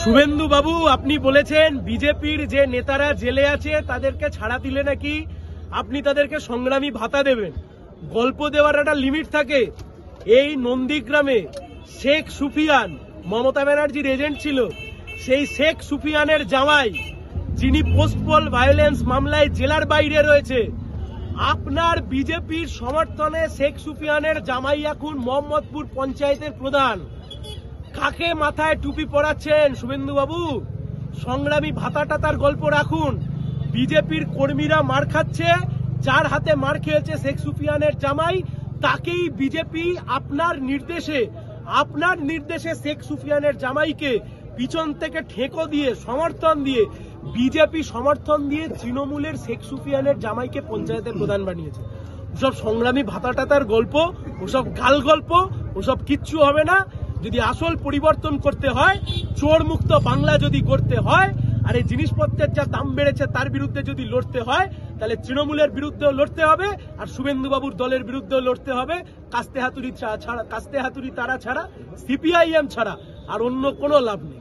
শুভেন্দু বাবু, আপনি বলেছেন বিজেপির যে নেতারা জেলে আছে তাদেরকে ছাড়া দিলে নাকি আপনি তাদেরকে সংগ্রামী ভাতা দেবেন। গল্প দেওয়ার একটা লিমিট থাকে। এই নন্দীগ্রামে শেখ সুফিয়ান মমতা ব্যানার্জির এজেন্ট ছিল। সেই শেখ সুফিয়ানের জামাই, যিনি পোস্টপল ভায়োলেন্স মামলায় জেলার বাইরে রয়েছে, আপনার বিজেপির সমর্থনে শেখ সুফিয়ানের জামাই এখন মোহাম্মদপুর পঞ্চায়েতের প্রধান। কাকে মাথায় টুপি পরাচ্ছেন শুভেন্দু বাবু? সংগ্রামী ভাতাটা তার গল্প রাখুন। বিজেপির কর্মীরা মার খাচ্ছে, যার হাতে মার খেয়েছে শেখ সুফিয়ানের জামাই, তাকেই বিজেপি আপনার নির্দেশে শেখ সুফিয়ানের জামাইকে পিছন থেকে ঠেকো দিয়ে সমর্থন দিয়ে বিজেপি সমর্থন দিয়ে তৃণমূলের শেখ সুফিয়ানের জামাইকে পঞ্চায়েতের প্রধান বানিয়েছে। ওসব সংগ্রামী ভাতাটা তার গল্প, ওসব গাল গল্প, ওসব কিচ্ছু হবে না। যদি আসল পরিবর্তন করতে হয়, চোর মুক্ত বাংলা যদি করতে হয়, আর এই জিনিসপত্রের যা দাম বেড়েছে তার বিরুদ্ধে যদি লড়তে হয়, তাহলে তৃণমূলের বিরুদ্ধেও লড়তে হবে, আর শুভেন্দু বাবুর দলের বিরুদ্ধেও লড়তে হবে। কাস্তে হাতুড়ি তারা ছাড়া, সিপিআইএম ছাড়া আর অন্য কোনো লাভ নেই।